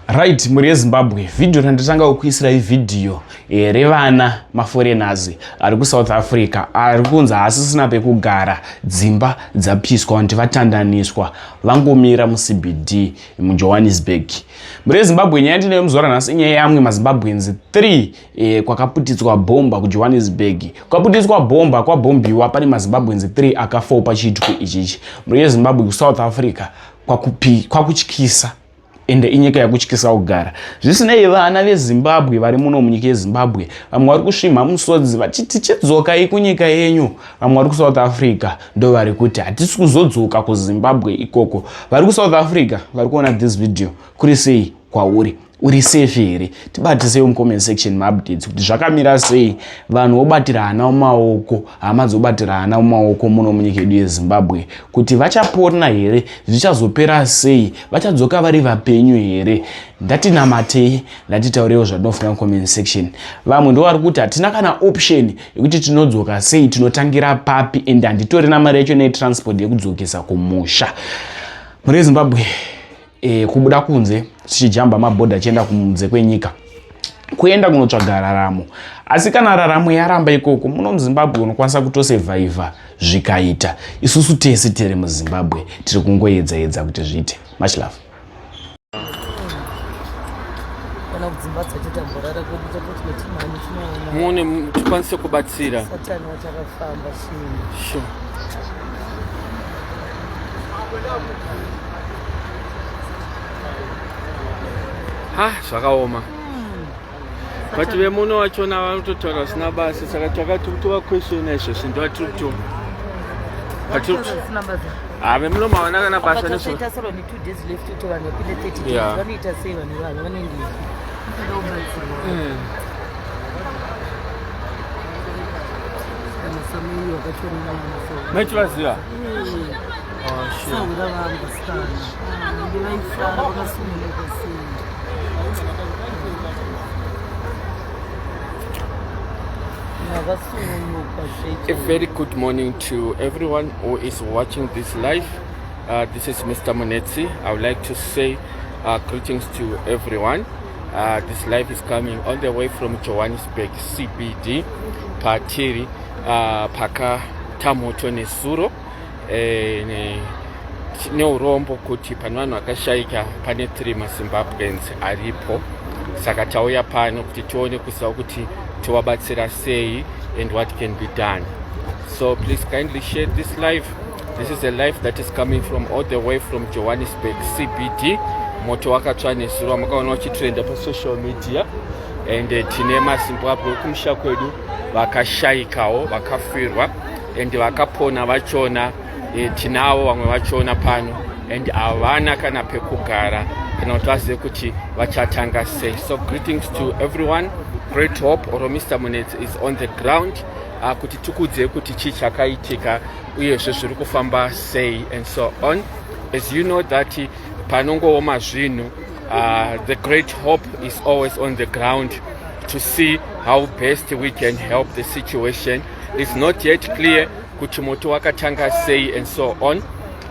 Right, muri Zimbabwe, video randitanga kuisira video revana maforeigners ari ku South Africa ari kunzi asisina pekugara, dzimba dzapiswa kuti vatandaniswa vangomira mu CBD mu Johannesburg. Muri Zimbabwe nyaya ndine muzora nhasi nyaya yamwe maZimbabweans 3 kwakaputidzwa bomba ku Johannesburg. Kwaputidzwa bomba kwabombiwa pane maZimbabweans 3 akafa pachitiko ichichi. Muri Zimbabwe ku South Africa kwakutyisa ende inyika yakutyisa kugara. Zvisinei vana veZimbabwe vari muno munyika yeZimbabwe vamwe vari kusvimha musodzi vachiti chidzokai kunyika yenyu. Vamwe vari ku South Africa ndo vari kuti hatisi kuzodzoka kuZimbabwe ikoko. Vari ku South Africa vari kuona this video kuri sei kwauri uri safe here? Tibatisei mu comment section ma updates kuti zvakamira sei, vanhu vobatirana mumaoko, hama dzobatirana mumaoko muno munyika yedu yeZimbabwe, kuti vachapona here, zvichazopera sei, vachadzoka vari vapenyu here? Ndatinamatei, ndatitaurewo zvadinofunga mu comment section. Vamwe ndo vari kuti hatina kana option yekuti tinodzoka sei, tinotangira papi, ende handitorina mari yacho netransport yekudzokesa kumusha. Muri Zimbabwe kubuda kunze tichijamba mabhodha chienda kunze kwenyika kuenda kunotsvaga raramo. Asi kana raramo yaramba ikoko muno muZimbabwe unokwanisa kutosurviva zvikaita. Isusu tese tiri muZimbabwe tiri kungoedza kuti zviite. Much love. Mune tikwanise kubatsira. Sure. Zvakaoma. But vemuno wachona vanototaura zvisina basa, saka takati kuti vakweshona izvozvo ndo vatiri kuto. Vemuno maona kana basa nezvo. Machivaziva? A very good morning to everyone who is watching this live. This is Mr. Munetsi. I would like to say greetings to everyone. This live is coming all the way from Johannesburg CBD, Patiri, Paka Tamoto Nesuro, neurombo kuti panwanhu akashaika pane 3 maZimbabweans aripo. Saka tauya pano kuti tione kuziva kuti tovabatsira sei and what can be done. So please kindly share this live. This is a live that is coming from all the way from Johannesburg CBD. Moto wakatsva nesuro makaona uchitrenda pa social media, and tine maZimbabwe kumusha kwedu vakashaikawo vakafirwa and vakapona vachona. Tinavo vamwe vachona pano and havana kana pekugara kana kuti vazive kuti vachatanga sei. So greetings to everyone. Great hope or Mr. Munetsi is on the ground kuti tikudze kuti chii chakaitika uyezve zviri kufamba sei and so on. As you know that panongooma zvinhu, the great hope is always on the ground to see how best we can help the situation. It's not yet clear kuti moto wakatanga sei and so on,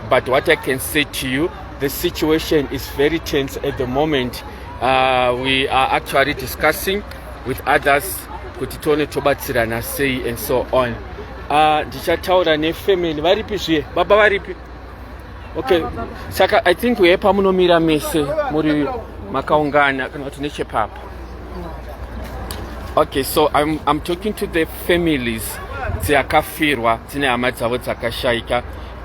but what I can say to you, the situation is very tense at the moment. We are actually discussing with others kuti tione tobatsirana sei and so on. Ndichataura nefamily. Varipi zviye? Baba varipi? Okay. Saka I think we pamunomira mese muri makaungana kana kuti nechepapa. Okay, so I'm talking to the families dzakafirwa dzine hama dzavo dzakashaika.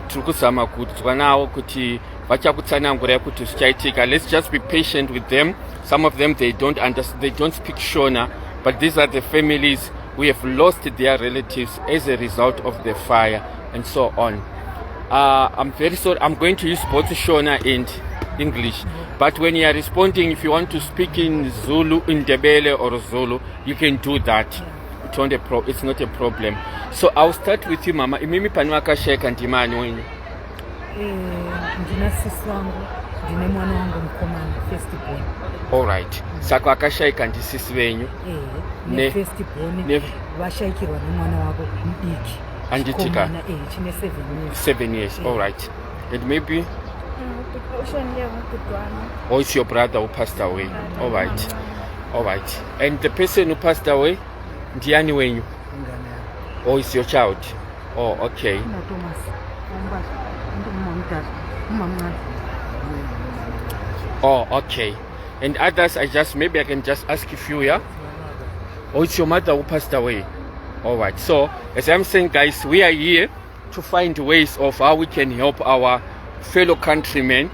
Tiri kuzama kudzwa nawo kuti vachakutsanangurai kuti zvichaitika. Let's just be patient with them. Some of them they don't understand, they don't speak Shona, but these are the families who have lost their relatives as a result of the fire and so on. I'm very sorry, I'm going to use both Shona and English, but when you are responding, if you want to speak in Zulu, in Ndebele or Zulu, you can do that. It's not a problem. So I'll start with you, Mama. Mimi panuaka sheka ndimani wenyu? Ndina sisi wangu, ndine mwana wangu mkomani, first born. All right. Sako akashaika ndisisi wenyu? Ne first born, vashaikirwa nemwana wako mudiki. Anditika chine 7 years. 7 years. All right. And maybe ushonile ngokudwana. or it's your brother who passed away. All right. All right. And the person who passed away, ndiani wenyu? Ingane yakho. Or it's your child? Oh, okay. Una Thomas. Umbaza. Umama mdala. Umama mncane. Oh, okay. And others, maybe I can just ask a few, yeah? Oh, it's your mother who passed away. All right. So, as I'm saying, guys, we are here to find ways of how we can help our fellow countrymen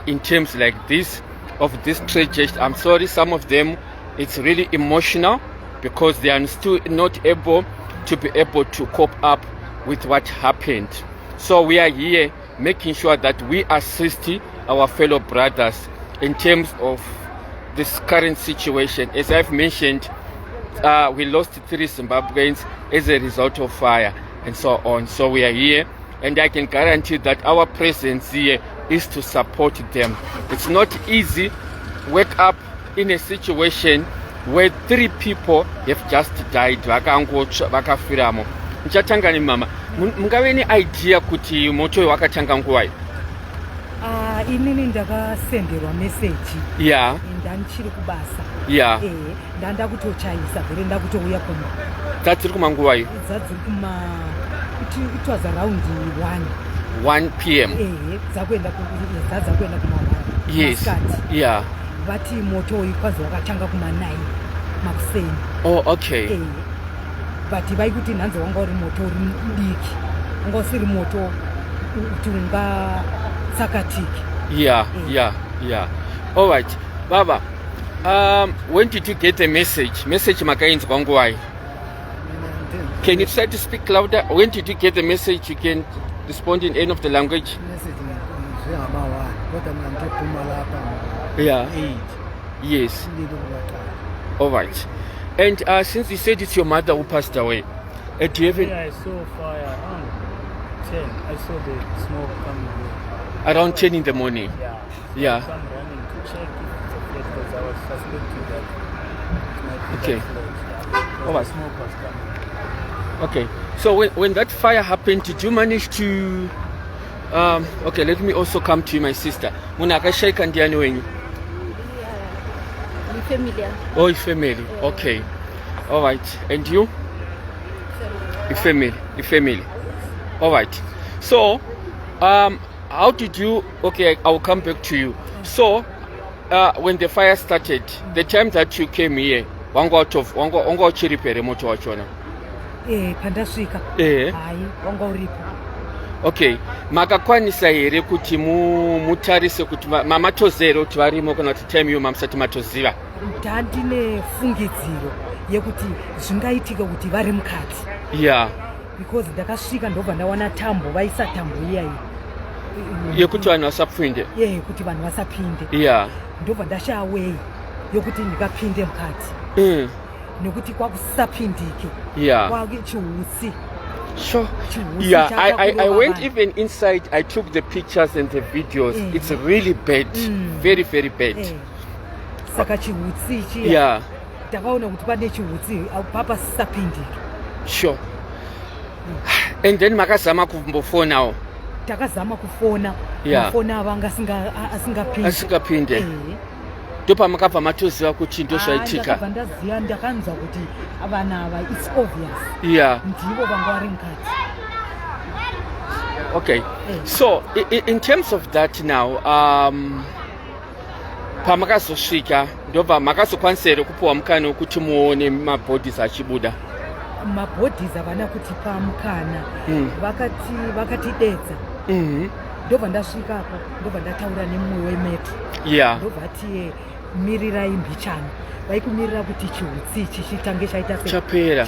in terms like this, of this tragedy. I'm sorry, some of them, it's really emotional because they are still not able to cope up with what happened. So we are here making sure that we assist our fellow brothers in terms of this current situation. As I've mentioned, we lost 3 Zimbabweans as a result of fire and so on. So we are here, and I can guarantee that our presence here is to support them. It's not easy wake up in a situation where 3 people have just died. Vakafiramo. Nchatanga ni mama. Mungave ni idea kuti moto wakatanga nguwai? Inini ndakasenderwa message. Yeah. Ndandichiri kubasa. Yeah. Ndanda kutochaisa vere ndakutouya kuma. Dzadziri kumanguwai? Dzadziri kuma it was around 1 p.m. Dzakuenda kuma 1. Yes. Yeah. Vati moto ikwazi wakatanga kuma 9 makuseni. Oh, okay. But vaikuti nhanzi wanga uri moto uri mudiki. Wanga usiri moto kuti unga sakatiki. Yeah. All right. Baba, when did you get the message? Message makainzwa nguwai? Can you try to speak louder? When did you get the message? You can respond in any of the language. Yeah. Yes. All right. And since you said it's your mother who passed away, do you have I saw fire around 10. I saw the smoke coming around 10 in the morning? Yeah. So I'm running to check if it's a flare because I was suspecting that. Okay. All right. Smoke was coming. Okay. So when that fire happened, did you manage to? Okay, let me also come to you, my sister. Munakashaika ndiani wenyu? Family. Oh, family. Okay. All right. And you? Family. All right. So, how did you? Okay, I'll come back to you. So, when the fire started, the time that you came here, wanga uchiripere moto wachona. Pandasvika. Hai, wanga uripo. Okay, makakwanisa here kuti mutarise kuti mamatozero kuti varimo kana kuti time yo mamusati matoziva? Ndandine fungidziro yekuti zvingaitika kuti vari mukati. Yeah. Because ndakasvika ndobva ndawana tambo, vaisa tambo iyayi. Yekuti vanhu vasapinde? Kuti vanhu vasapinde. Yeah. Ndobva ndashaya way yokuti ndikapinde mukati. Nekuti kwakusapindike. Yeah. Kwachiutsi. Sure. Yeah, I went even inside. I took the pictures and the videos. It's really bad. Very, very bad. Saka chiutsi chiya. Yeah. Takaona kuti pane chiutsi papa sisapindike. Sure. And then makazama kumbofona. Takazama kufona. Yeah. Kufona vanga asingapinde. Ndopa makabva matoziva kuti ndo zvaitika. Ndakabva ndaziva ndakanzwa kuti avana ava it's obvious. Yeah. Ndivo vanga vari mukati. Okay. So in terms of that now, pamakazosvika ndobva makazokwanisa kupuwa mukana wekuti muone mabodies achibuda? Mabodies havana kutipa mukana. Vakatidedza. Ndobva ndasvikapo ndobva ndataura nemumwe wemetro. Yeah. Ndobva ati mirirai mbichana. Vaikumirira kuti chiutsi ichi chitange chaita chapera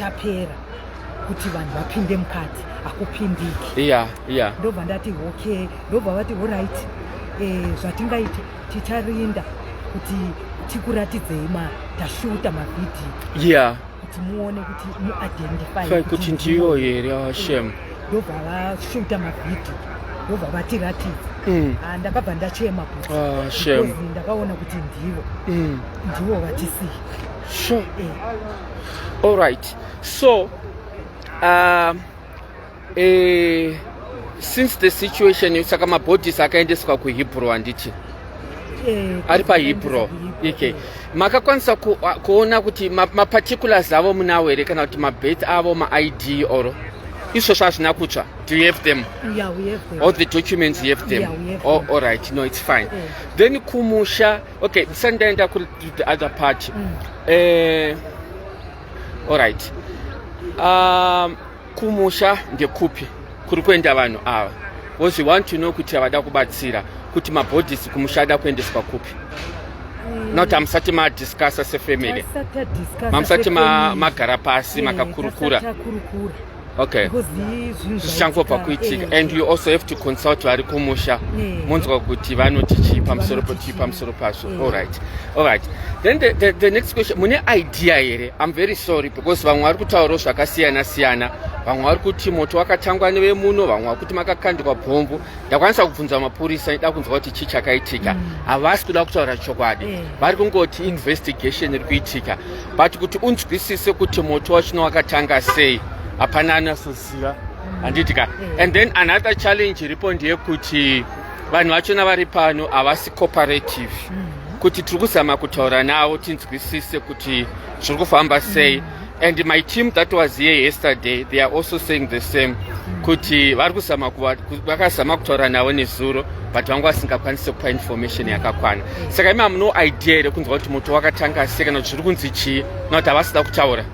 kuti vanhu vapinde mukati akupindiki. Yeah. Ndobva ndati okay, ndobva vati alright, zvatingaita ticharinda kuti tikuratidzei tashuta mavhidhiyo. Yeah. Kuti muone kuti muidentify kuti ndiyo here Hashem. Ndobva vashuta mavhidhiyo. Ndobva vatiratidza. Ndakabva ndachema kuti ndakaona kuti ndivo vatisiya. Sure. All right. So since the situation saka mabhodhisi akaendeswa kuHebrew handiti ari paHebrew okay makakwanisa kuona kuti maparticulars avo munawo here kana kuti mabirth avo maID or izvozvo hazvina kutsva? Do you have them? Yeah, we have them. All the documents you have them? Yeah, we have oh, them. All right, no, it's fine. Then kumusha, okay, sandaenda to the other part. All right. Kumusha ndekupi kuri kuenda vanhu ava because we want to know kuti avada kubatsira kuti mabhodhisi kumusha ada kuendeswa kupi. Not hamusati madiscussa sefamily, hamusati magara pasi makakurukura. Okay. Zvichangobva kuitika, and you also have to consult vari kumusha munzwa kuti vanoti chii pamusoro pechii pamusoro pazvo. All right. Then the next question, mune idea here? I'm very sorry because vamwe vari kutaurawo zvakasiyana siyana. Vamwe vari kuti moto wakatangwa nevemuno, vamwe vari kuti makakandwa bhombu. Ndakwanisa kubvunza mapurisa ndida kunzwa kuti chii chakaitika. Havasi kuda kutaura chokwadi, vari kungoti investigation iri kuitika, but kuti unzwisise kuti moto wacho wakatanga sei hapana anasoziva handitika. And then another challenge iripo ndeyekuti vanhu vachona vari pano havasi cooperative, kuti tiri kuzama kutaura navo tinzwisise kuti zviri kufamba sei. And my team that was here yesterday, they are also saying the same, kuti vari kuzama vakazama kutaura navo nezuro but vanga vasingakwanisi kupa information yakakwana. Saka imi hamno idea here kunzwa kuti moto wakatanga sei kana kuti zviri kunzi chii nokuti havasida kutaura.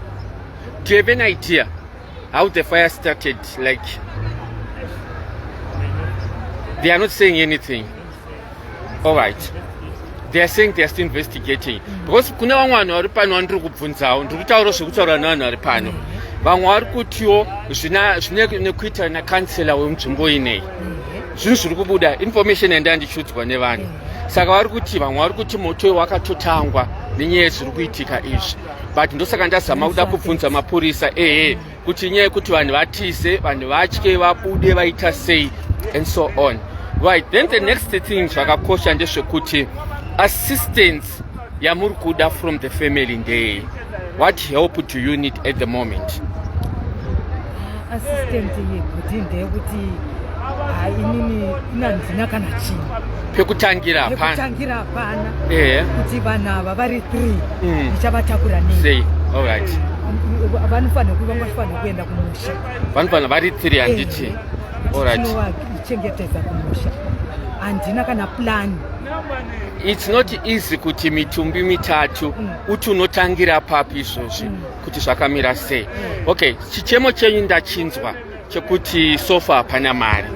Do you have an idea how the fire started? Like, they are not saying anything. All right. They are saying they are still investigating. Because kuna vamwe vanhu vari pano vandiri kubvunzawo, ndiri kutaura zvekutaura nevanhu vari pano. Vamwe vari kutiwo zvine nekuita nakansela wemunzvimbo ineyi. Zvinhu zviri kubuda information yandandichudzwa nevanhu. Saka vari kuti vamwe vari kuti moto wakatotangwa nenyaya yezviri kuitika izvi. But ndosaka ndazama kuda kubvunza mapurisa kuti nyaya yekuti vanhu vatize, vanhu vatye, vabude, vaita sei and so on. Right, then the next thing zvakakosha ndezvekuti assistance yamuri kuda from the family ndei. What help do you need at the moment? Assistant yekuti ndeyekuti inini inandina kana chini pekutangira hapana kuti vanhu ava vari 3 ndichavatakura nei. Say, all right. Vanofanira kuenda kumusha, vanofanira vari 3 handiti. All right. Tinovachengetedza kumusha, handina kana plan. It's not easy kuti mitumbi mitatu uti unotangira papi izvozvi kuti zvakamira sei. Okay, chichemo chenyu ndachinzwa chekuti sofa hapana mari.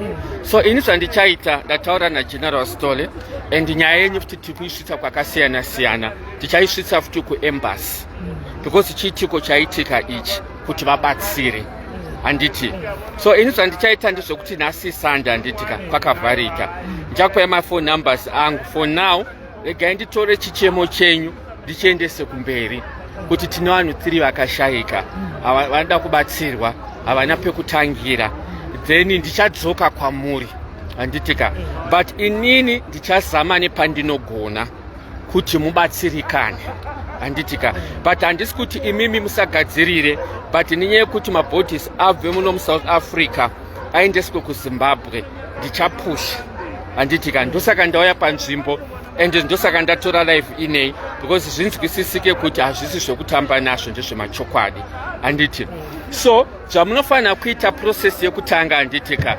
So ini zvandichaita ndataura naGeneral Stole and nyaya yenyu futi tiri kuisvitsa kwakasiyana siyana, tichaisvitsa futi kuembassy because chiitiko chaitika ichi kuti vabatsire handiti. So ini zvandichaita ndezvekuti nhasi Sunday handitika kwakavharika, ndichakupai mafone numbers angu. For now regai nditore chichemo chenyu ndichiendese kumberi kuti tine vanhu 3 vakashayika vanoda kubatsirwa, havana pekutangira. Then ndichadzoka kwamuri handitika, but inini ndichazama nepandinogona kuti mubatsirikane handitika. But handisi kuti imimi musagadzirire, but nenyaya yekuti mabhodhisi abve muno muSouth Africa aendeswe kuZimbabwe ndichapusha handitika. Ndosaka ndauya panzvimbo and ndosaka ndatora live inei because zvinzwisisike kuti hazvisi zvekutamba nazvo, ndezvemachokwadi handiti. So zvamunofanira kuita process yekutanga handitika.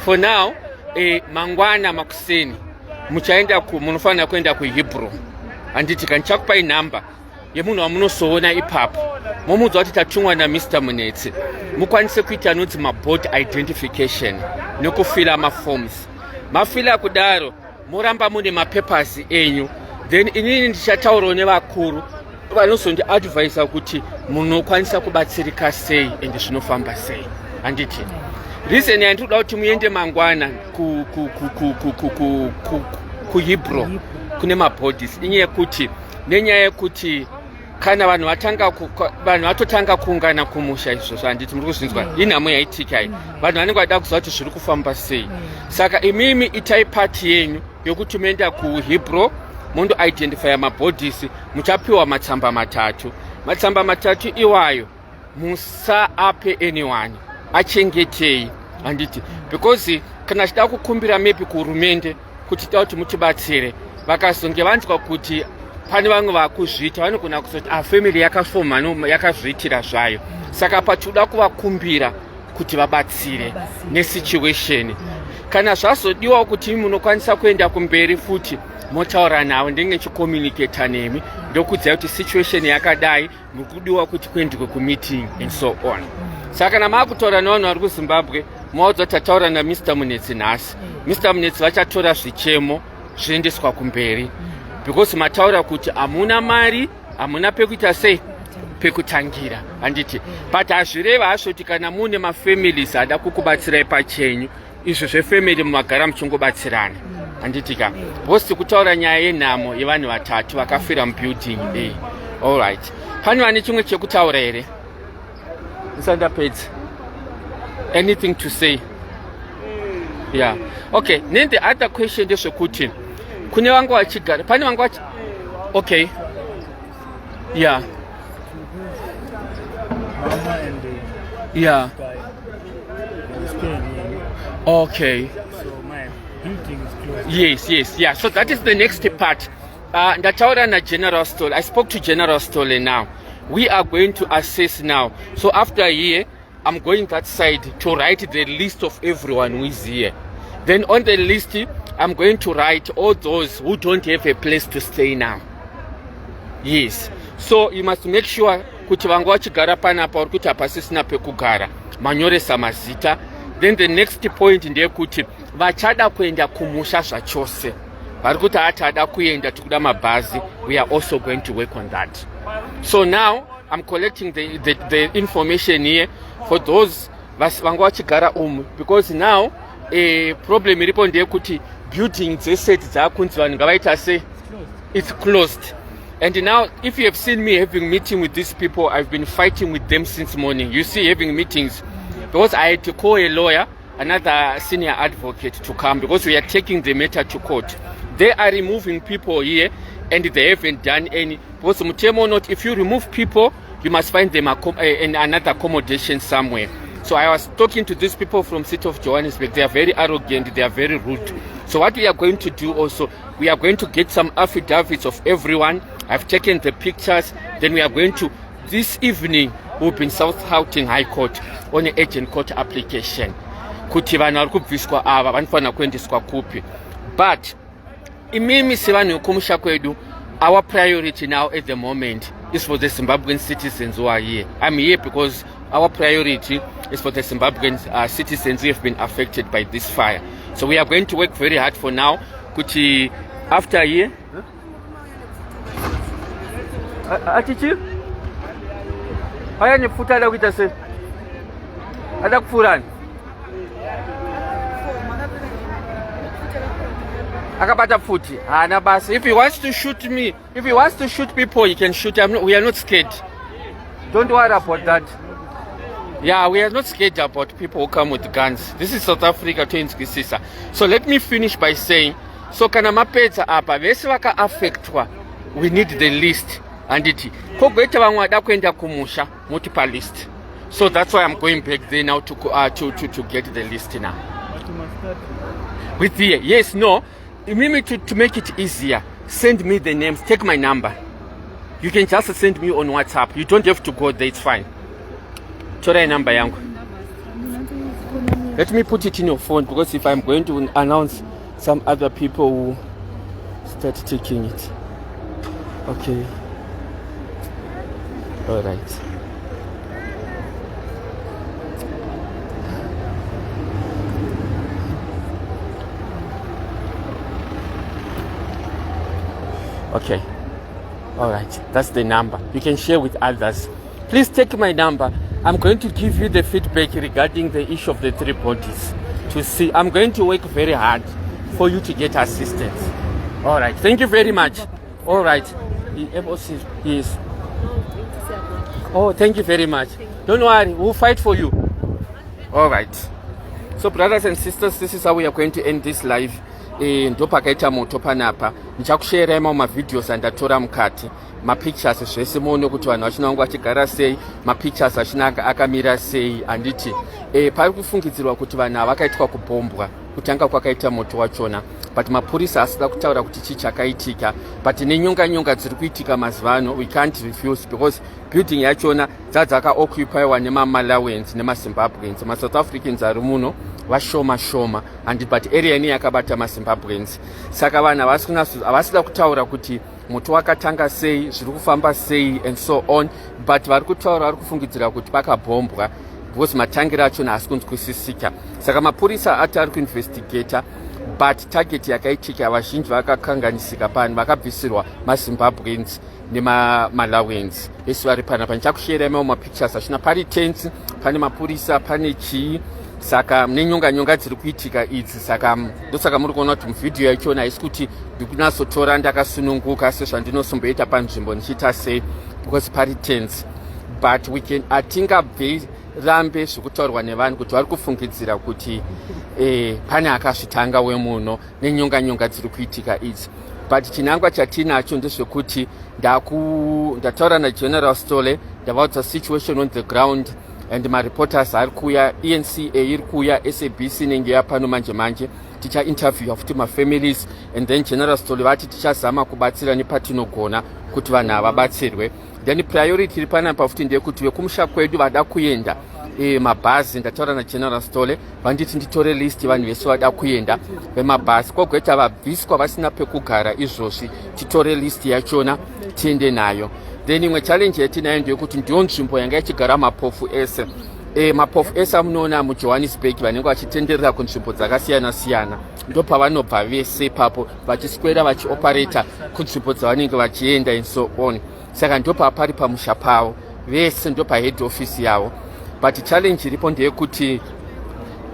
For now mangwana makuseni muchaenda munofanira kuenda kuHebrew handitika. Ndichakupai nhamba yemunhu wamunozoona ipapo, momuudza kuti tatumwa naMr Munetse, mukwanise kuita anonzi maboard identification nekufila maforms. Mafila kudaro moramba mune mapapers enyu, then inini ndichataurawo nevakuru vanozondiadvisa kuti munokwanisa kubatsirika sei and zvinofamba sei handiti. Reason yandinoda kuti muende mangwana kuHebrew kune mabhodhisi inyaya yekuti nenyaya yekuti kana vanhu vatotanga kuungana kumusha izvozvo handiti muri kuzvinzwa inhamo yaitika iyi, vanhu vanenge vada kuziva kuti zviri kufamba sei. Saka imimi itai pati yenyu yokuti muenda kuHebrew mondo-identifya mabhodhisi, muchapiwa matsamba matatu. Matsamba matatu iwayo musaape anyone, achengetei handiti, because kana chida kukumbira maybe kuhurumende kuti da kuti mutibatsire, vakazonge vanzwa kuti pane vamwe vakuzviita vanogona kuzoti family yakafoma yakazviitira zvayo, saka pachoda kuvakumbira kuti vabatsire nesituation. Kana zvazodiwa kuti munokwanisa kuenda kumberi futi motaura navo ndenge chicommunicata nemi ndokudziva kuti situation yakadai mukudiwa kuti kuendwe kumeeting and so on. Saka kana maakutaura nevanhu vari kuZimbabwe maudza kuti tataura naMr Munetsi nhasi, Mr Munetsi vachatora zvichemo zviendeswa kumberi, because mataura kuti hamuna mari, hamuna pekuita sei, pekutangira handiti. But hazvireva hazvo kuti kana mune mafamilies ada kukubatsirai pachenyu, izvo zvefamily mumagara muchingobatsirana handitika, because kutaura nyaya yenhamo yevanhu vatatu vakafira mubuilding A. Alright, pane vane chimwe chekutaura here? Ndapedza. Anything to say? Yeah. Okay, then the other question ndezvekuti kune vanga vachigara, pane vanga vachi, okay, yeah, Mama and the yeah, guy, they were staying here. okay, So my building is closed. yes, yeah. So that is the next part. Ndataura na General Stoll. I spoke to General Stoll now. We are going to assess now. So after a year, I'm going that side to write the list of everyone who is here. Then on the list, I'm going to write all those who don't have a place to stay now. Yes. So you must make sure kuti vanga vachigara panapa uri kuti hapasisina pekugara manyoresa mazita. Then the next point ndeyekuti vachada kuenda kumusha zvachose, vari kuti hatada kuenda tikuda mabhazi, we are also going to work on that. So now I'm collecting the information here for those vanga vachigara because now problem iripo ndeyekuti building dzese dzakunzi vanhu ngavaita sei, it's closed. And now if you have seen me having meeting with these people, I've been fighting with them since morning. You see, having meetings because I had to call a lawyer, another senior advocate to come, because we are taking the matter to court. They are removing people here and they haven't done any, because mutemo not, if you remove people you must find them in another accommodation somewhere. So I was talking to these people from City of Johannesburg. They are very arrogant, they are very rude. So what we are going to do also, we are going to get some affidavits of everyone. I've taken the pictures. Then we are going to, this evening, we'll be in South Gauteng High Court on an agent court application. Kuti vanhu vari kubviswa ava vanofanira kuendeswa kupi. But imimi sevanhu kumusha kwedu, our priority now at the moment is for the Zimbabwean citizens who are here. I'm here because our priority is for the Zimbabwean citizens who have been affected by this fire. So we are going to work very hard for now. Kuti after a year, atichi aya nifuta ada kuita se ada kufurani akabata futi hana basi. If he wants to shoot me, if he wants to shoot people, he can shoot. We are not scared, don't worry about that. Yeah, we are not scared about people who come with guns. This is South Africa to inzwisisa. So let me finish by saying, so kana mapedza apa vese vaka affectwa, we need the list. Anditi kogoita vamwe vada kuenda kumusha muti pa list. So that's why I'm going back there now to get the list now. But you must start With the yes, no, maybe to make it easier, send me the names, take my number. You can just send me on WhatsApp. You don't have to go there, it's fine. Chora number yangu. Let me put it in your phone, because if I'm going to announce, some other people will start taking it. Okay. All right. Okay. All right. That's the number. You can share with others. Please take my number. I'm going to give you the feedback regarding the issue of the 3 bodies. To see, I'm going to work very hard for you to get assistance. All right. Thank you very much. All right. Yes. Oh, thank you very much. Don't worry, we'll fight for you. All right. So brothers and sisters, this is how we are going to end this live. Ndopakaita moto panapa. Ndichakushare ma videos andatora mukati. Ma pictures zvese muone kuti vanhu vachina vangu vachigara sei, ma pictures achina akamira sei anditi. pari kufungidzirwa kuti vanhu ava vakaitwa kubhombwa kutanga kwakaita moto wachona, but mapurisa asida kutaura kuti chii chakaitika, but nenyonga dziri kuitika mazuva ano we can't refuse because building yachona dzakaoccupiwa nemamalawians nemazimbabweans. Masouth Africans ari muno vashoma and but area ine yakabata mazimbabweans. Saka vanhu havasida kutaura kuti moto wakatanga sei, zviri kufamba sei and so on, but vari kutaura, vari kufungidzira kuti pakabhombwa because matangiro achona haasi kunzwisisika. Saka mapurisa ati ari kuinvestigata, but target yakaitika vazhinji vakakanganisika pano, vakabvisirwa mazimbabweans nemamalawians vese vari panapa. Ndichakushera mawo mapictures achina pari tents, pane mapurisa, pane chii. Saka nenyonga dziri kuitika idzi, saka ndosaka muri kuona kuti muvhidhiyo yachona haisi kuti ndikunatsotora ndakasununguka sezvandinosomboita panzvimbo ndichiita sei because pari tents, but we can atingabve rambe zvekutaurwa nevanhu kuti vari kufungidzira kuti pane akazvitanga wemuno nenyonga dziri kuitika idzi. But chinangwa chatinacho ndezvekuti ndataura naGeneral Stole, ndavaudza situation on the ground and mareporters ari kuuya, ENCA iri kuuya, SABC inenge yapano manje tichainterviewa futi mafamilies, and then General Stole vati tichazama kubatsira nepatinogona kuti vanhu ava vabatsirwe. Then priority iri panapa futi ndeyekuti vekumusha kwedu vada kuenda mabhazi, ndataura naGeneral Stole vanditi nditore list vanhu vese vada kuenda vemabhazi, kogoita vabviswa vasina pekugara izvozvi titore list yachona tiende nayo. Then imwe challenge yatinayo ndeyekuti ndiyo nzvimbo yanga ichigara mapofu ese. Mapofu ese amunoona muJohannesburg vanenge vachitenderera kunzvimbo dzakasiyana-siyana, ndo pavanobva vese papo vachiswera vachioperata kunzvimbo dzavanenge vachienda and so on. Saka ndo papari pamusha pavo vese, ndo pahead office yavo. But challenge iripo ndeyekuti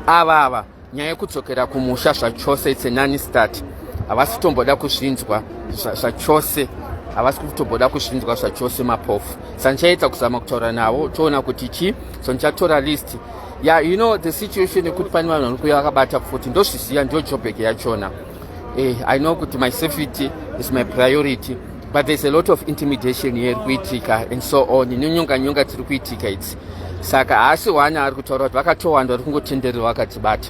ava nyaya yekudzokera kumusha zvachose it's a non-start, havasi kutomboda kuzvinzwa zvachose, havasi kutomboda kuzvinzwa zvachose mapofu. Saka ndichaedza kuzama kutaura navo toona kuti chii, so ndichatora list. Yeah, you know the situation yekuti pane vanhu vanouya vakabata futi, ndozviziva, ndiyo jobbag yachona. I know kuti my safety is my priority, but there's a lot of intimidation here kuitika and so on, nenyonga dziri kuitika idzi. Saka haasi wani ari kutaura kuti vakatowanda vari kungotenderera vakatibata,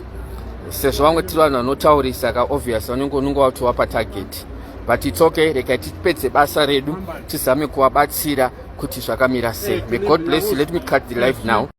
sezvo vamwe tiri vanhu vanotaurisa, saka obvious vanonge vatowa patarget. But it's okay, reka tipedze basa redu tizame kuvabatsira kuti zvakamira sei. May God bless you. Let me cut the live now.